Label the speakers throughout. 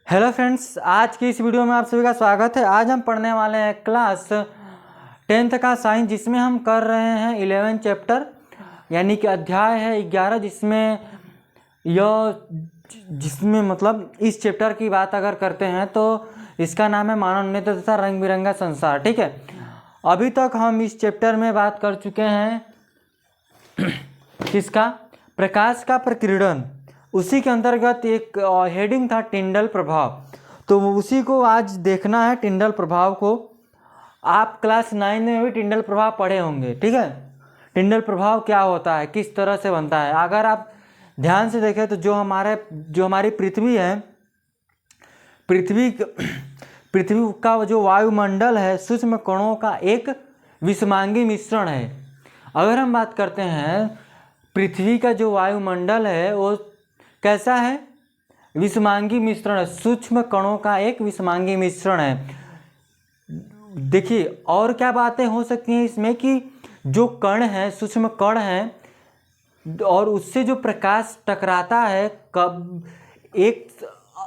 Speaker 1: Hello friends, आज की इस वीडियो में आप सभी का स्वागत है। आज हम पढ़ने वाले हैं क्लास 10th का साइंस, जिसमें हम कर रहे हैं 11 चैप्टर यानी कि अध्याय है 11, जिसमें मतलब इस चैप्टर की बात अगर करते हैं तो इसका नाम है मानव नेत्र तथा रंग बिरंगा संसार। ठीक है, अभी तक हम इस चैप्टर में बात कर चुके हैं किसका, प्रकाश का प्रकीर्णन। उसी के अंतर्गत एक हेडिंग था टिंडल प्रभाव, तो उसी को आज देखना है। टिंडल प्रभाव को आप क्लास 9 में भी टिंडल प्रभाव पढ़े होंगे। ठीक है, टिंडल प्रभाव क्या होता है, किस तरह से बनता है। अगर आप ध्यान से देखें तो जो हमारी पृथ्वी है, पृथ्वी का जो वायुमंडल है सूक्ष्म कणों का एक विषमांगी मिश्रण है। अगर हम बात करते हैं पृथ्वी का जो वायुमंडल है वो कैसा है, विषमांगी मिश्रण है, सूक्ष्म कणों का एक विषमांगी मिश्रण है। देखिए और क्या बातें हो सकती हैं इसमें कि जो कण है, सूक्ष्म कण है और उससे जो प्रकाश टकराता है, कब एक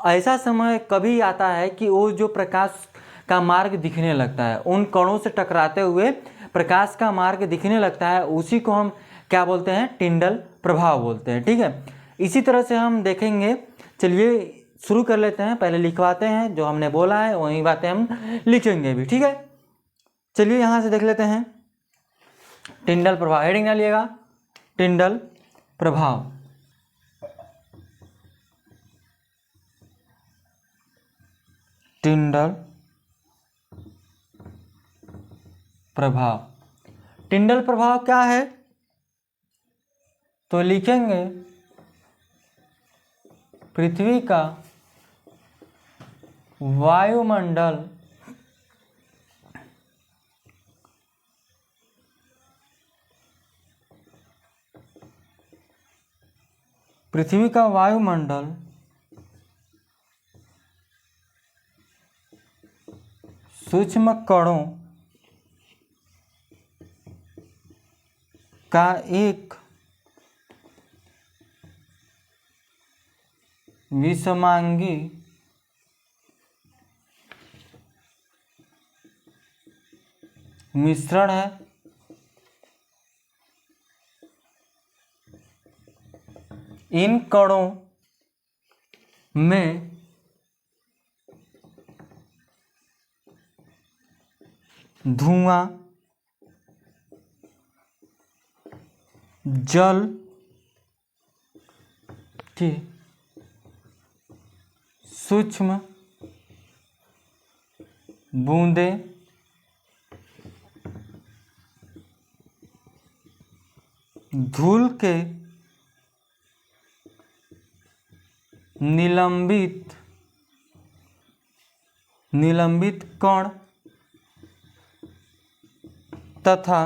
Speaker 1: ऐसा समय कभी आता है कि वो जो प्रकाश का मार्ग दिखने लगता है, उन कणों से टकराते हुए प्रकाश का मार्ग दिखने लगता है, उसी को हम क्या बोलते हैं, टिंडल प्रभाव बोलते हैं। ठीक है, इसी तरह से हम देखेंगे। चलिए शुरू कर लेते हैं। पहले लिखवाते हैं, जो हमने बोला है वही बातें हम लिखेंगे भी। ठीक है, चलिए यहाँ से देख लेते हैं टिंडल प्रभाव। हेडिंग डालिएगा टिंडल प्रभाव। टिंडल प्रभाव, टिंडल प्रभाव क्या है तो लिखेंगे पृथ्वी का वायुमंडल सूक्ष्म कणों का एक विषमांगी मिश्रण है। इन कणों में धुआं, जल की सूक्ष्म बूंदें, धूल के निलंबित कण तथा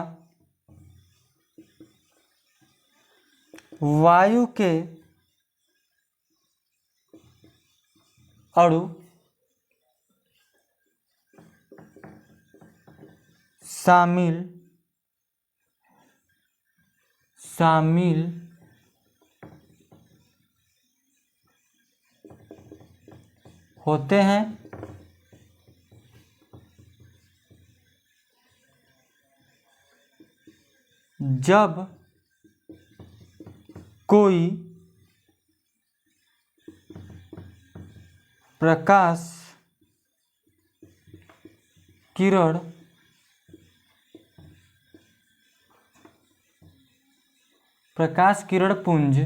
Speaker 1: वायु के अणु शामिल होते हैं। जब कोई प्रकाश किरण पुंज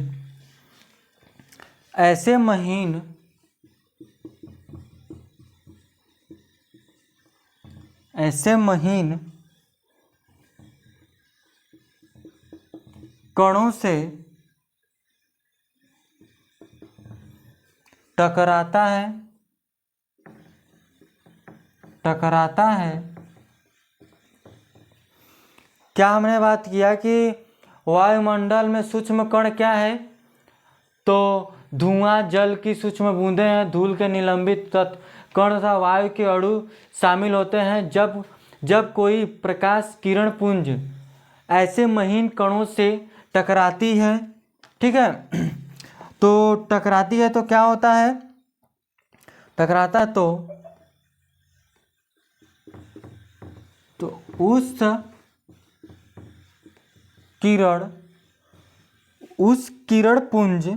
Speaker 1: ऐसे महीन कणों से टकराता है। क्या हमने बात किया कि वायुमंडल में सूक्ष्म कण क्या है, तो धुआं, जल की सूक्ष्म बूंदें हैं, धूल के निलंबित कण तथा वायु के अणु शामिल होते हैं। जब कोई प्रकाश किरण पुंज ऐसे महीन कणों से टकराती है, ठीक है, तो टकराती है तो क्या होता है, टकराता है तो उस किरण पुंज,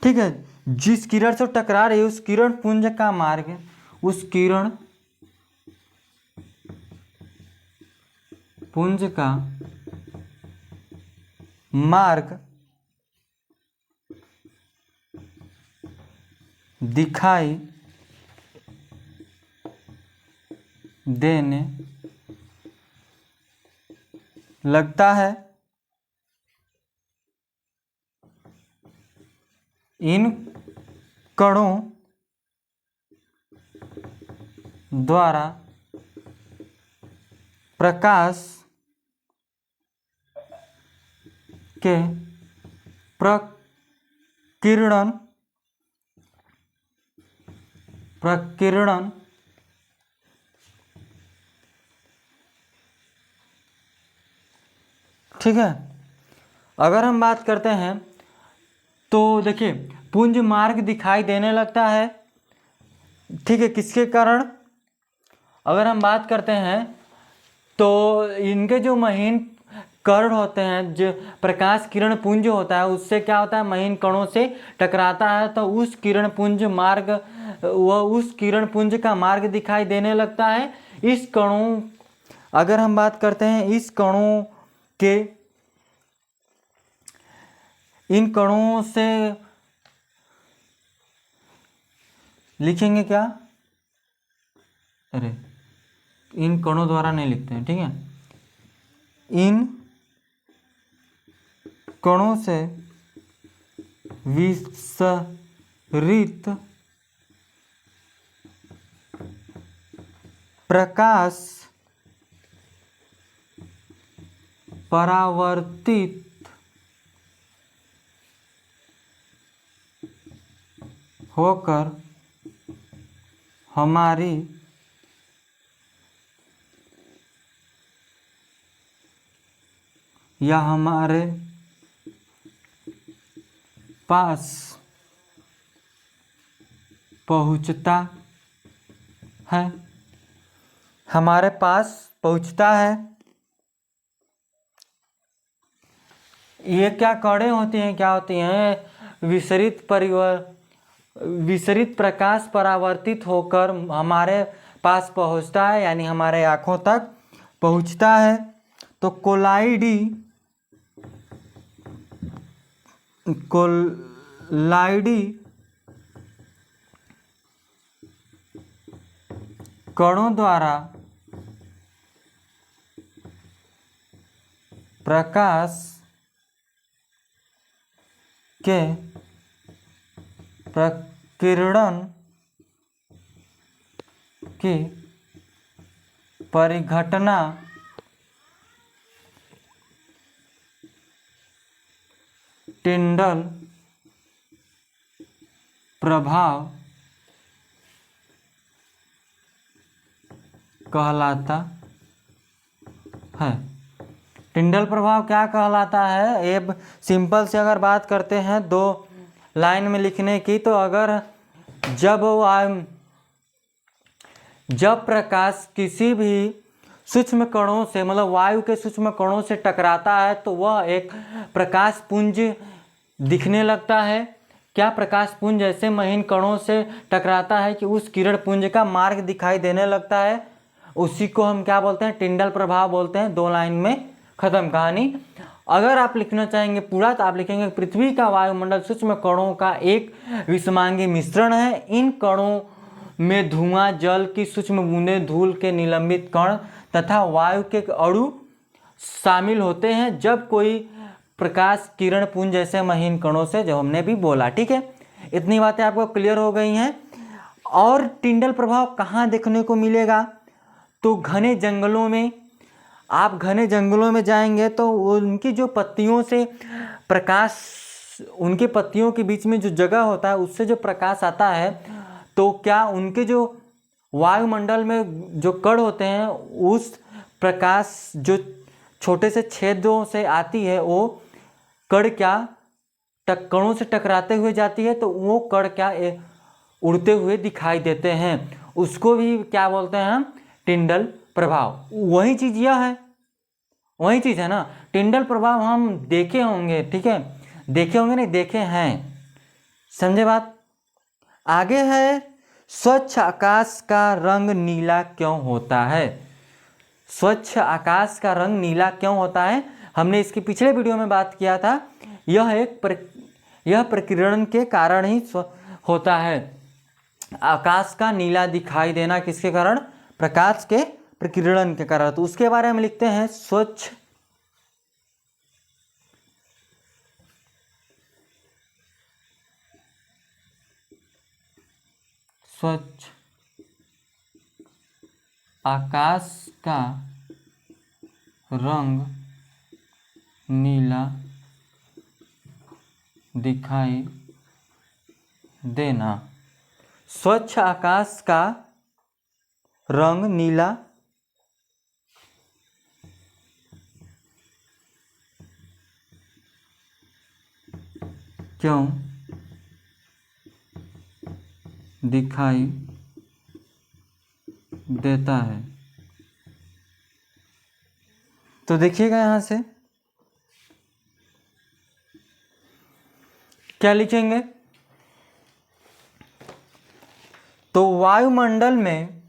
Speaker 1: ठीक है, जिस किरण से टकरा रही है उस किरण पुंज का मार्ग, उस किरण पुंज का मार्ग दिखाई देने लगता है। इन कणों द्वारा प्रकाश के प्रकीर्णन ठीक है। अगर हम बात करते हैं तो देखिए पुंज मार्ग दिखाई देने लगता है, ठीक है, किसके कारण? अगर हम बात करते हैं तो इनके जो महीन कण होते हैं, जो प्रकाश किरण पुंज होता है उससे क्या होता है, महीन कणों से टकराता है तो उस किरण पुंज मार्ग, वह उस किरण पुंज का मार्ग दिखाई देने लगता है। इस कणों, अगर हम बात करते हैं इस कणों के, इन कणों से लिखेंगे क्या, अरे इन कणों द्वारा नहीं लिखते हैं, ठीक है, इन कणों से विसरित प्रकाश परावर्तित होकर हमारी या हमारे पास पहुंचता है, हमारे पास पहुंचता है। ये क्या कणें होती हैं, क्या होती हैं, विसरित प्रकाश परावर्तित होकर हमारे पास पहुंचता है, यानी हमारे आँखों तक पहुंचता है। तो कोलाइडी कणों द्वारा प्रकाश के प्रकीर्णन की परिघटना टिंडल प्रभाव कहलाता है। टिंडल प्रभाव क्या कहलाता है, ये सिंपल से अगर बात करते हैं दो लाइन में लिखने की, तो अगर जब प्रकाश किसी भी सूक्ष्म कणों से, मतलब वायु के सूक्ष्म कणों से टकराता है तो वह एक प्रकाश पुंज दिखने लगता है। क्या प्रकाश पुंज ऐसे महीन कणों से टकराता है कि उस किरण पुंज का मार्ग दिखाई देने लगता है, उसी को हम क्या बोलते हैं, टिंडल प्रभाव बोलते हैं। दो लाइन में खत्म कहानी। अगर आप लिखना चाहेंगे पूरा तो आप लिखेंगे पृथ्वी का वायुमंडल सूक्ष्म कणों का एक विषमांगी मिश्रण है। इन कणों में धुआं, जल की सूक्ष्म बूंदें, धूल के निलंबित कण तथा वायु के अणु शामिल होते हैं जब कोई प्रकाश किरण पुंज जैसे महीन कणों से, जो हमने भी बोला, ठीक है। इतनी बातें आपको क्लियर हो गई हैं। और टिंडल प्रभाव कहाँ देखने को मिलेगा, तो घने जंगलों में, आप घने जंगलों में जाएंगे तो उनकी जो पत्तियों से प्रकाश, उनके पत्तियों के बीच में जो जगह होता है उससे जो प्रकाश आता है, तो क्या उनके जो वायुमंडल में जो कण होते हैं उस प्रकाश जो छोटे से छेदों से आती है, वो कण क्या कणों से टकराते हुए जाती है, तो वो कण क्या उड़ते हुए दिखाई देते हैं, उसको भी क्या बोलते हैं हम, टिंडल प्रभाव। वही चीज़ यह है, वही चीज़ है ना, टिंडल प्रभाव हम देखे होंगे, ठीक है, देखे होंगे नहीं, देखे हैं, समझे बात। आगे है, स्वच्छ आकाश का रंग नीला क्यों होता है। स्वच्छ आकाश का रंग नीला क्यों होता है, हमने इसके पिछले वीडियो में बात किया था। यह प्रकीर्णन के कारण ही होता है। आकाश का नीला दिखाई देना किसके कारण, प्रकाश के प्रकीर्णन के कारण। तो उसके बारे में लिखते हैं, स्वच्छ आकाश का रंग नीला दिखाई देना। स्वच्छ आकाश का रंग नीला क्यों दिखाई देता है। तो देखिएगा यहां से क्या लिखेंगे, तो वायुमंडल में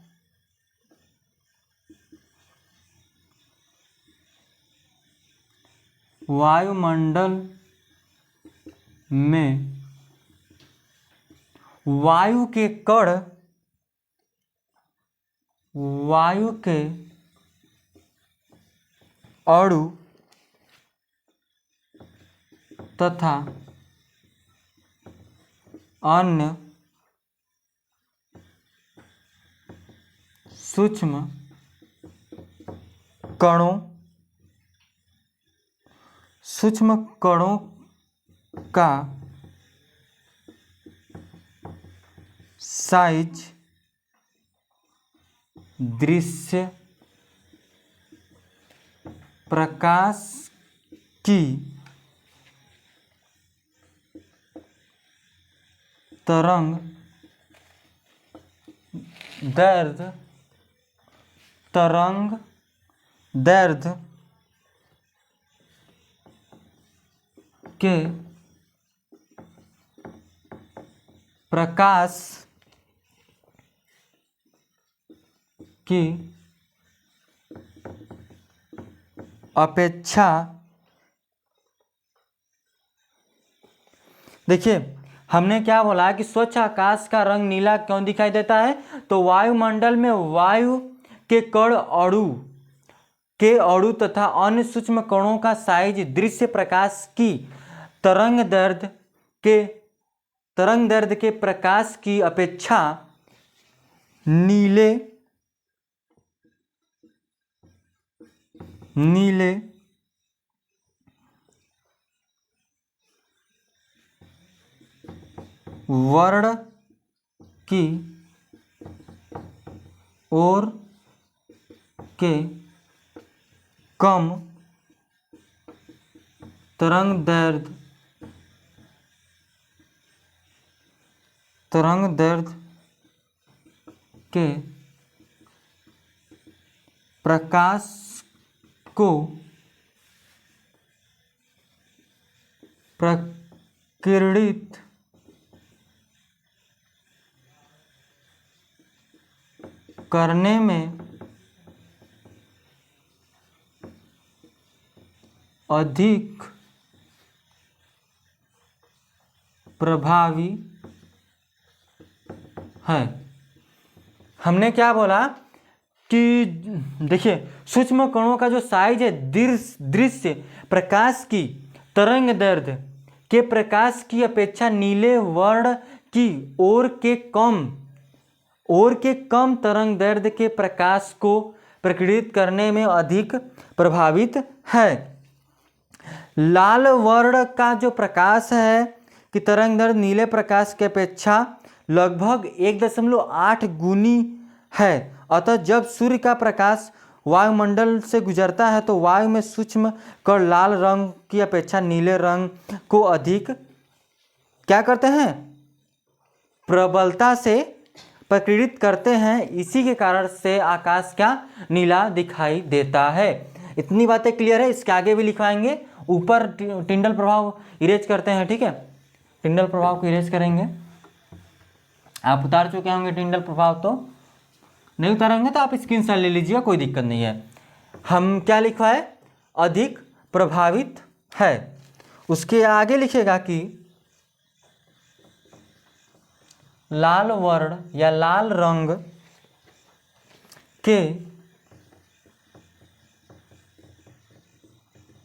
Speaker 1: वायु के कण, वायु के अणु तथा अन्य सूक्ष्म कणों का साइज दृश्य प्रकाश की तरंग दैर्ध्य के प्रकाश की अपेक्षा, देखिए हमने क्या बोला कि स्वच्छ आकाश का रंग नीला क्यों दिखाई देता है, तो वायुमंडल में वायु के कण अणु तथा अन्य सूक्ष्म कणों का साइज दृश्य प्रकाश की तरंग दैर्ध्य के प्रकाश की अपेक्षा नीले वर्ण की ओर के कम तरंग दैर्ध्य के प्रकाश को प्रकीर्णित करने में अधिक प्रभावी है। हमने क्या बोला कि देखिए सूक्ष्म कणों का जो साइज है दृश्य प्रकाश की तरंग दैर्ध्य के प्रकाश की अपेक्षा नीले वर्ण की ओर के कम तरंग दैर्ध्य के प्रकाश को प्रकीर्णित करने में अधिक प्रभावित है। लाल वर्ण का जो प्रकाश है कि तरंग दैर्ध्य नीले प्रकाश की अपेक्षा लगभग 1.8 गुनी है। अतः जब सूर्य का प्रकाश वायुमंडल से गुजरता है तो वायु में सूक्ष्म कण लाल रंग की अपेक्षा नीले रंग को अधिक क्या करते हैं, प्रबलता से प्रकीर्णित करते हैं, इसी के कारण से आकाश क्या नीला दिखाई देता है। इतनी बातें क्लियर है, इसके आगे भी लिखवाएंगे। ऊपर टिंडल प्रभाव इरेज करते हैं, ठीक है, टिंडल प्रभाव को इरेज करेंगे। आप उतार चुके होंगे टिंडल प्रभाव, तो नहीं उतारेंगे तो आप स्क्रीनशॉट ले लीजिएगा, कोई दिक्कत नहीं है। हम क्या लिखवाए, अधिक प्रभावित है। उसके आगे लिखेगा कि लाल वर्ण या लाल रंग के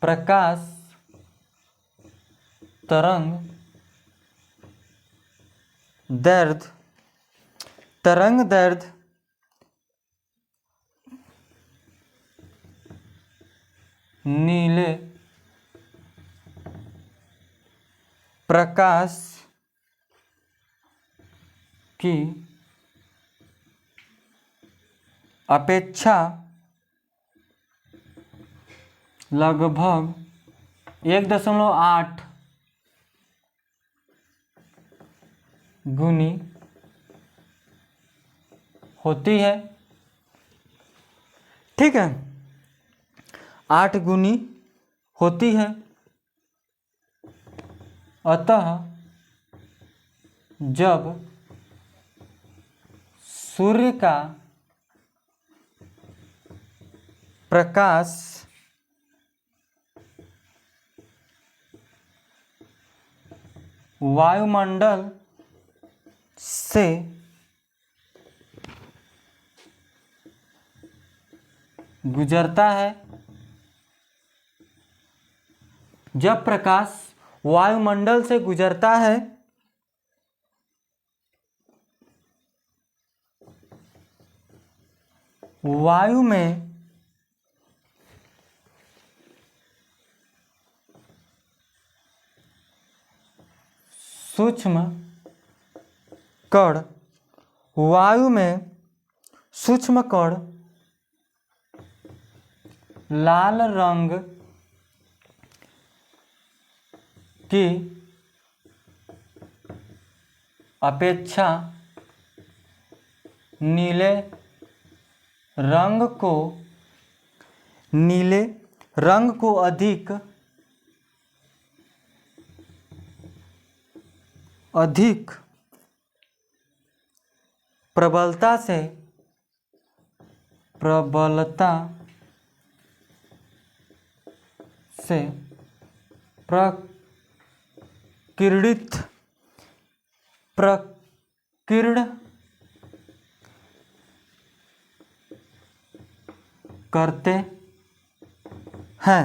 Speaker 1: प्रकाश तरंग दैर्ध्य नीले प्रकाश की अपेक्षा लगभग 1.8 गुनी होती है, ठीक है, 8 गुनी होती है। अतः जब सूर्य का प्रकाश वायुमंडल से गुजरता है, जब प्रकाश वायुमंडल से गुजरता है वायु में सूक्ष्म कण लाल रंग की अपेक्षा नीले रंग को अधिक प्रबलता से प्रकीर्ण करते हैं।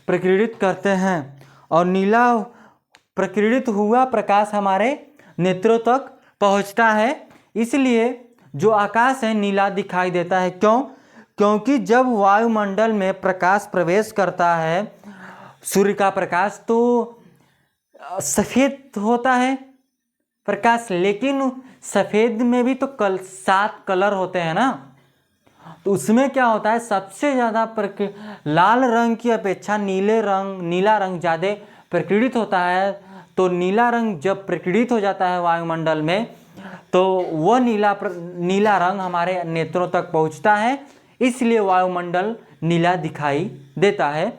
Speaker 1: प्रकीर्णित करते हैं और नीला प्रकीर्णित हुआ प्रकाश हमारे नेत्रों तक पहुंचता है, इसलिए जो आकाश है नीला दिखाई देता है। क्योंकि जब वायुमंडल में प्रकाश प्रवेश करता है, सूर्य का प्रकाश, तो सफ़ेद होता है प्रकाश, लेकिन सफ़ेद में भी तो 7 कलर होते हैं ना, तो उसमें क्या होता है, सबसे ज़्यादा लाल रंग की अपेक्षा नीला रंग ज़्यादा प्रकीर्णित होता है। तो नीला रंग जब प्रकीर्णित हो जाता है वायुमंडल में, तो वह नीला रंग हमारे नेत्रों तक पहुंचता है, इसलिए वायुमंडल नीला दिखाई देता है।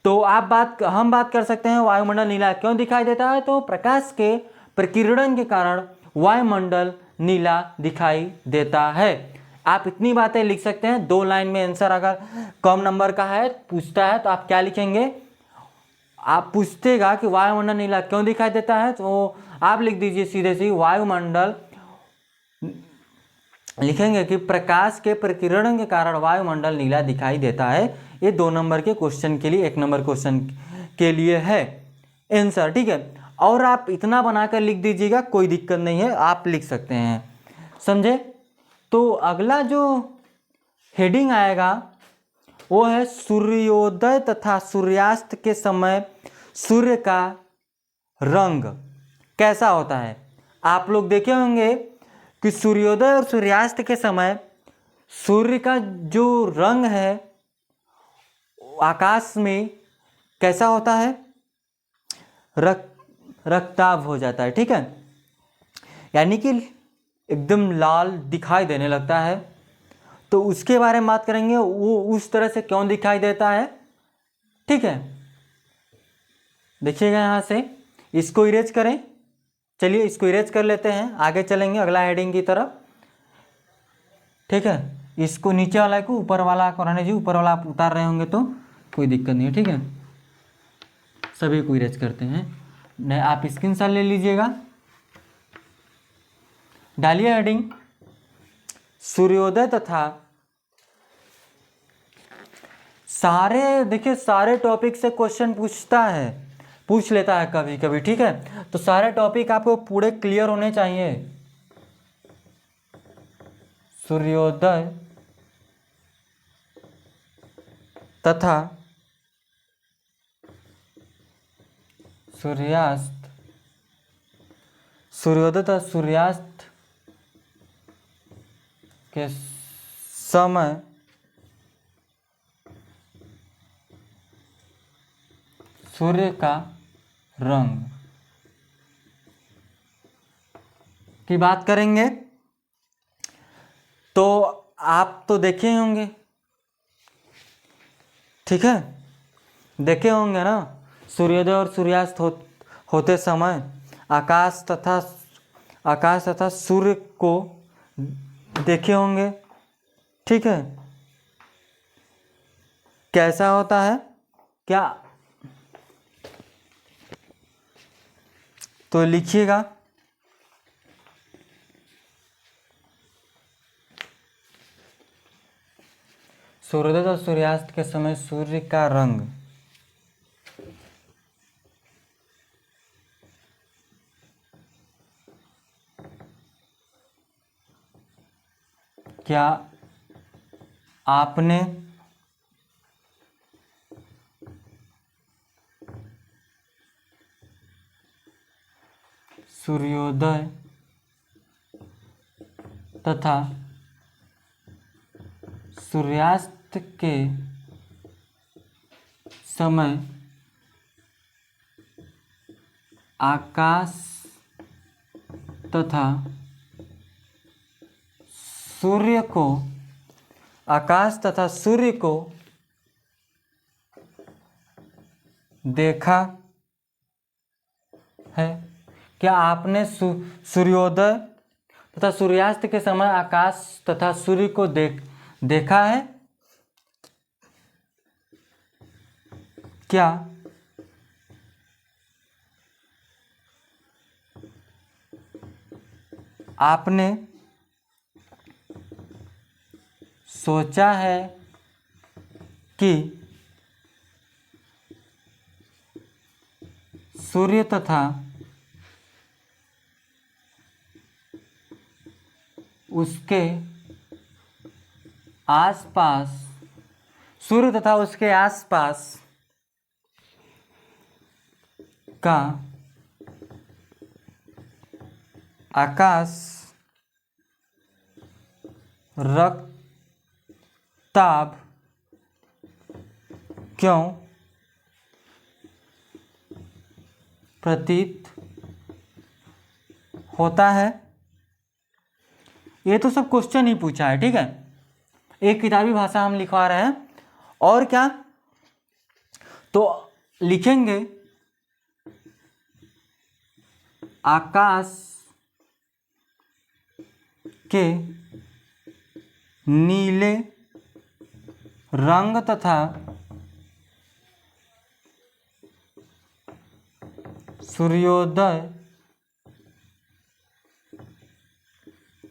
Speaker 1: तो हम बात कर सकते हैं वायुमंडल नीला क्यों दिखाई देता है। तो प्रकाश के प्रकीर्णन के कारण वायुमंडल नीला दिखाई देता है। आप इतनी बातें लिख सकते हैं। 2 लाइन में आंसर अगर कम नंबर का है पूछता है तो आप क्या लिखेंगे, आप पूछतेगा कि वायुमंडल नीला क्यों दिखाई देता है, तो आप लिख दीजिए सीधे सीधे वायुमंडल, लिखेंगे कि प्रकाश के प्रकीर्णन के कारण वायुमंडल नीला दिखाई देता है। ये 2 नंबर के क्वेश्चन के लिए, 1 नंबर क्वेश्चन के लिए है आंसर, ठीक है। और आप इतना बनाकर लिख दीजिएगा, कोई दिक्कत नहीं है, आप लिख सकते हैं, समझे। तो अगला जो हेडिंग आएगा वो है सूर्योदय तथा सूर्यास्त के समय सूर्य का रंग कैसा होता है। आप लोग देखे होंगे कि सूर्योदय और सूर्यास्त के समय सूर्य का जो रंग है आकाश में कैसा होता है, रक्ताभ हो जाता है, ठीक है, यानी कि एकदम लाल दिखाई देने लगता है। तो उसके बारे में बात करेंगे, वो उस तरह से क्यों दिखाई देता है, ठीक है। देखिएगा यहाँ से, इसको इरेज करें, चलिए इसको इरेज कर लेते हैं, आगे चलेंगे अगला हेडिंग की तरफ, ठीक है। इसको नीचे वाला को ऊपर वाला को रहने दीजिए, ऊपर वाला आप उतार रहे होंगे तो कोई दिक्कत नहीं है, ठीक है। सभी को इरेज करते हैं, नहीं आप स्क्रीनशॉट ले लीजिएगा, डालिए हेडिंग सूर्योदय तथा सारे, देखिए सारे टॉपिक से क्वेश्चन पूछ लेता है कभी कभी, ठीक है। तो सारे टॉपिक आपको पूरे क्लियर होने चाहिए। सूर्योदय तथा सूर्यास्त, सूर्योदय तथा सूर्यास्त के समय सूर्य का रंग की बात करेंगे। तो आप तो देखे होंगे, ठीक है, देखे होंगे ना, सूर्योदय और सूर्यास्त होते समय आकाश तथा सूर्य को देखे होंगे, ठीक है। कैसा होता है क्या, तो लिखिएगा सूर्योदय और सूर्यास्त के समय सूर्य का रंग क्या आपने सूर्योदय तथा सूर्यास्त के समय आकाश तथा सूर्य को देखा है। क्या आपने सूर्योदय तथा सूर्यास्त के समय आकाश तथा सूर्य को देखा है? क्या आपने सोचा है कि सूर्य तथा उसके आसपास का आकाश रक्ताभ क्यों प्रतीत होता है? ये तो सब क्वेश्चन ही पूछा है, ठीक है, एक किताबी भाषा हम लिखवा रहे हैं। और क्या, तो लिखेंगे आकाश के नीले रंग तथा सूर्योदय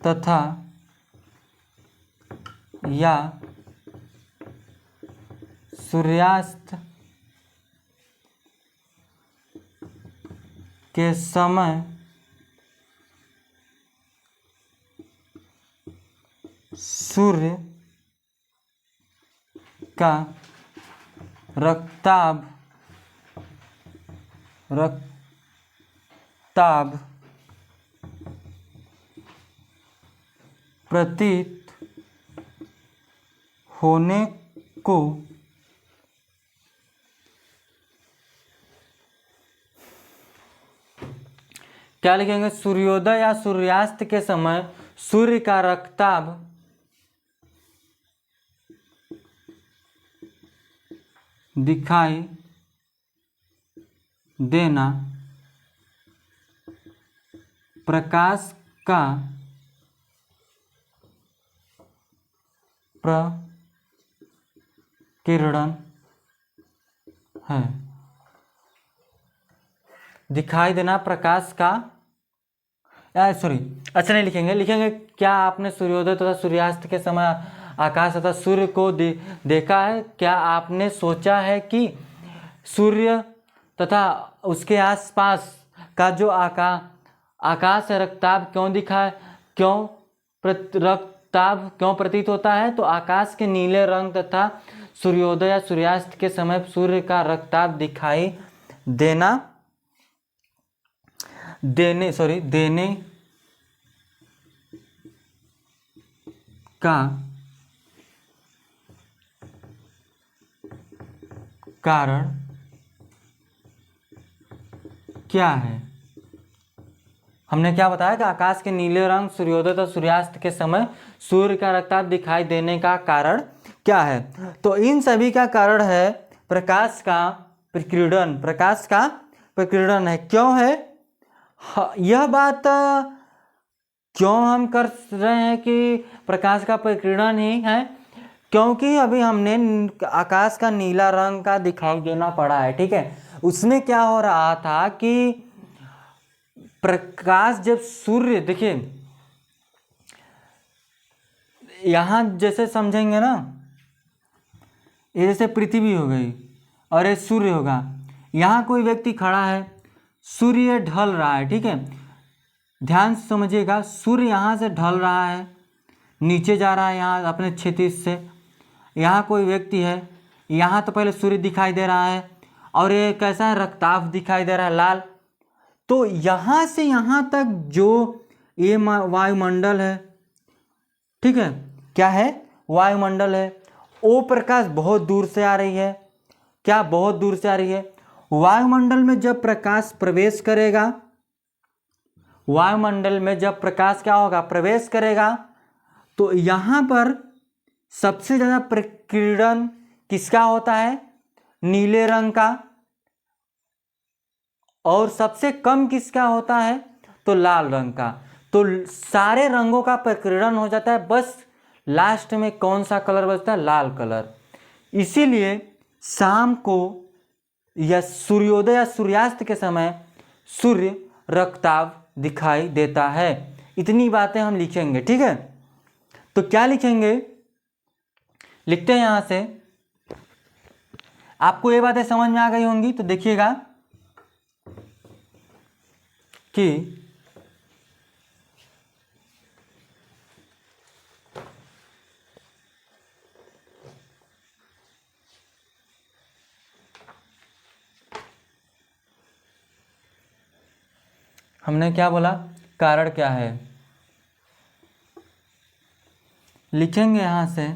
Speaker 1: तथा या सूर्यास्त के समय सूर्य का रक्ताभ प्रतीत होने को क्या लिखेंगे? सूर्योदय या सूर्यास्त के समय सूर्य का रक्तताप दिखाई देना प्रकाश का प्रकीर्णन है। दिखाई देना प्रकाश का, सॉरी, अच्छा नहीं लिखेंगे, लिखेंगे क्या आपने सूर्योदय तथा सूर्यास्त के समय आकाश तथा सूर्य को देखा है? क्या आपने सोचा है कि सूर्य तथा उसके आसपास का जो आकाश है रक्तताप क्यों दिखा, क्यों रक्तताप क्यों प्रतीत होता है? तो आकाश के नीले रंग तथा सूर्योदय या सूर्यास्त के समय सूर्य का रक्तताप दिखाई देने का कारण क्या है? हमने क्या बताया कि आकाश के नीले रंग सूर्योदय तथा सूर्यास्त के समय सूर्य का रक्तताप दिखाई देने का कारण क्या है? तो इन सभी का कारण है प्रकाश का प्रकीर्णन। प्रकाश का प्रकीर्णन है। क्यों है यह बात? क्यों हम कर रहे हैं कि प्रकाश का प्रकीर्णन ही है? क्योंकि अभी हमने आकाश का नीला रंग का दिखाई देना पड़ा है, ठीक है। उसमें क्या हो रहा था कि प्रकाश जब सूर्य, देखिए यहां जैसे समझेंगे ना, ये जैसे पृथ्वी हो गई और ये सूर्य होगा। यहाँ कोई व्यक्ति खड़ा है, सूर्य ढल रहा है, ठीक है। ध्यान से समझिएगा, सूर्य यहाँ से ढल रहा है, नीचे जा रहा है यहाँ अपने क्षितिज से। यहाँ कोई व्यक्ति है, यहाँ तो पहले सूर्य दिखाई दे रहा है और ये कैसा है, रक्तताप दिखाई दे रहा है लाल। तो यहाँ से यहाँ तक जो ये वायुमंडल है, ठीक है, क्या है, वायुमंडल है। वो प्रकाश बहुत दूर से आ रही है। क्या बहुत दूर से आ रही है? वायुमंडल में जब प्रकाश प्रवेश करेगा, वायुमंडल में जब प्रकाश क्या होगा, प्रवेश करेगा, तो यहां पर सबसे ज्यादा प्रकीर्णन किसका होता है? नीले रंग का। और सबसे कम किसका होता है? तो लाल रंग का। तो सारे रंगों का प्रकीर्णन हो जाता है, बस लास्ट में कौन सा कलर बचता है? लाल कलर। इसीलिए शाम को या सूर्योदय या सूर्यास्त के समय सूर्य रक्तताप दिखाई देता है। इतनी बातें हम लिखेंगे, ठीक है। तो क्या लिखेंगे? लिखते हैं यहां से। आपको ये बातें समझ में आ गई होंगी, तो देखिएगा कि हमने क्या बोला, कारण क्या है। लिखेंगे यहां से,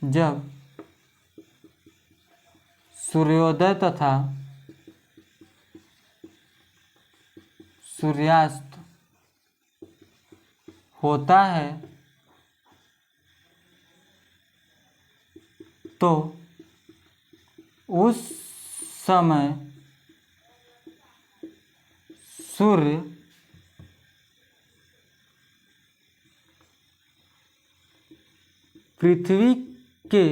Speaker 1: जब सूर्योदय तथा सूर्यास्त होता है तो उस समय सूर्य पृथ्वी के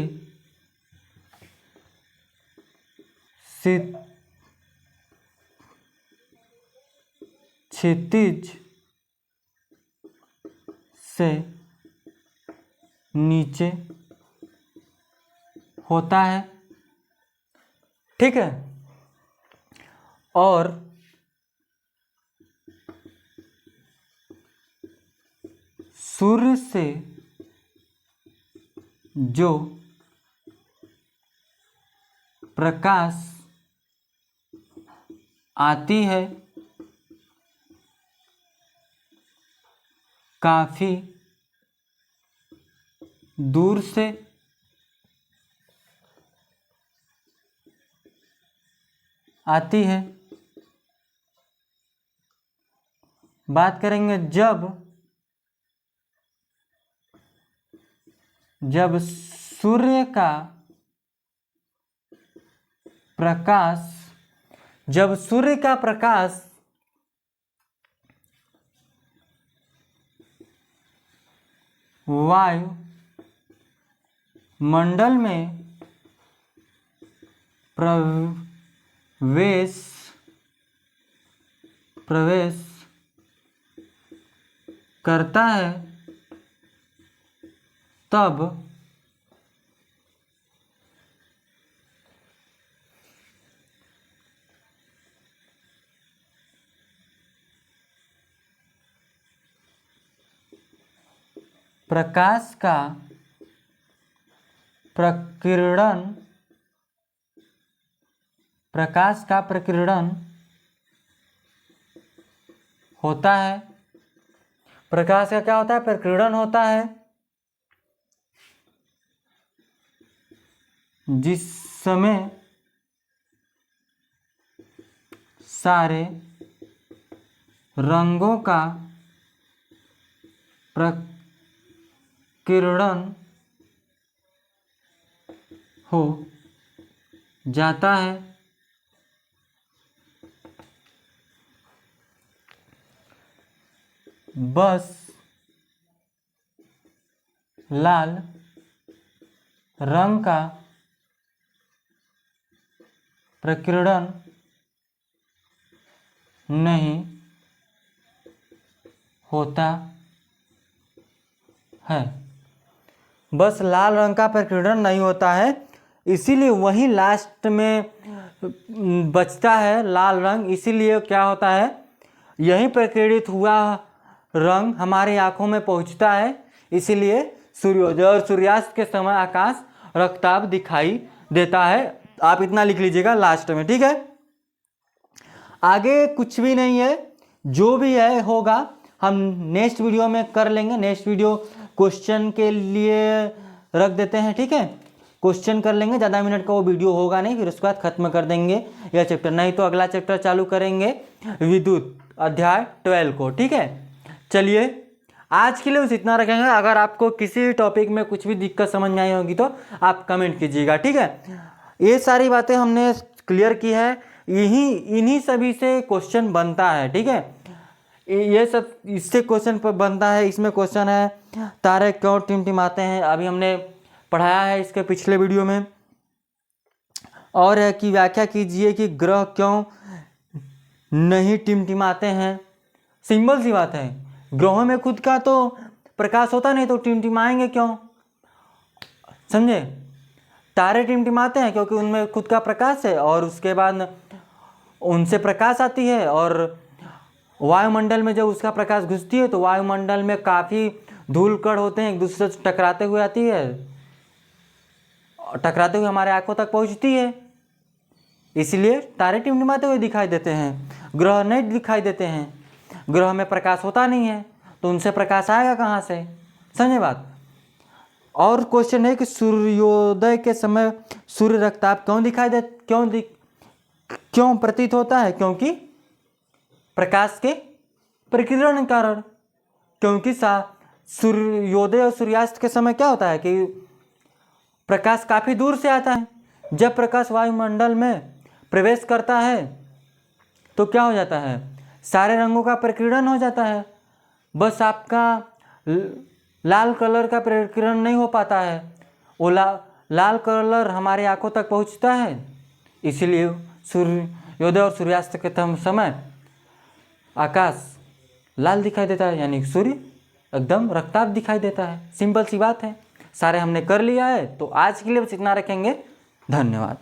Speaker 1: क्षितिज से नीचे होता है, ठीक है। और सूर्य से जो प्रकाश आती है काफी दूर से, आती है। बात करेंगे जब सूर्य का प्रकाश वायु मंडल में प्रवेश करता है तब प्रकाश का प्रकीर्णन होता है। प्रकाश का क्या होता है? प्रकीर्णन होता है, जिस समय सारे रंगों का प्रकीर्णन हो जाता है। बस लाल रंग का प्रकीर्णन नहीं होता है। बस लाल रंग का प्रकीर्णन नहीं होता है, इसीलिए वही लास्ट में बचता है लाल रंग। इसीलिए क्या होता है, यही प्रकीर्णित हुआ रंग हमारी आंखों में पहुंचता है। इसीलिए सूर्योदय और सूर्यास्त के समय आकाश रक्ताभ दिखाई देता है। आप इतना लिख लीजिएगा लास्ट में, ठीक है। आगे कुछ भी नहीं है, जो भी है होगा हम नेक्स्ट वीडियो में कर लेंगे। नेक्स्ट वीडियो क्वेश्चन के लिए रख देते हैं, ठीक है। क्वेश्चन कर लेंगे, ज़्यादा मिनट का वो वीडियो होगा नहीं, फिर उसके बाद खत्म कर देंगे यह चैप्टर। नहीं तो अगला चैप्टर चालू करेंगे विद्युत अध्याय 12 को, ठीक है। चलिए आज के लिए बस इतना रखेंगे। अगर आपको किसी टॉपिक में कुछ भी दिक्कत समझ में आई होगी तो आप कमेंट कीजिएगा, ठीक है। ये सारी बातें हमने क्लियर की है, इन्हीं सभी से क्वेश्चन बनता है, ठीक है। ये सब इससे क्वेश्चन पर बनता है। इसमें क्वेश्चन है तारे क्यों टिमटिमाते हैं, अभी हमने पढ़ाया है इसके पिछले वीडियो में। और है कि व्याख्या कीजिए कि ग्रह क्यों नहीं टिमटिमाते हैं। सिंपल सी बात है, ग्रहों में खुद का तो प्रकाश होता नहीं तो टिमटिमाएंगे क्यों, समझे। तारे टिमटिमाते हैं क्योंकि उनमें खुद का प्रकाश है और उसके बाद उनसे प्रकाश आती है, और वायुमंडल में जब उसका प्रकाश घुसती है तो वायुमंडल में काफ़ी धूल कण होते हैं, एक दूसरे से टकराते हुए आती है, टकराते हुए हमारे आंखों तक पहुंचती है। इसलिए तारे टिमटिमाते हुए दिखाई देते हैं, ग्रह नहीं दिखाई देते हैं। ग्रह में प्रकाश होता नहीं है तो उनसे प्रकाश आएगा कहाँ से, समझे बात। और क्वेश्चन है कि सूर्योदय के समय सूर्य रक्ताभ क्यों प्रतीत होता है, क्योंकि प्रकाश के प्रकीर्णन के कारण। क्योंकि सूर्योदय और सूर्यास्त के समय क्या होता है कि प्रकाश काफ़ी दूर से आता है। जब प्रकाश वायुमंडल में प्रवेश करता है तो क्या हो जाता है, सारे रंगों का प्रकीर्णन हो जाता है। बस आपका लाल कलर का प्रकीर्णन नहीं हो पाता है, वो लाल कलर हमारी आंखों तक पहुंचता है। इसीलिए सूर्योदय और सूर्यास्त के समय आकाश लाल दिखाई देता है, यानी सूर्य एकदम रक्ताभ दिखाई देता है। सिंपल सी बात है, सारे हमने कर लिया है। तो आज के लिए बस इतना रखेंगे। धन्यवाद।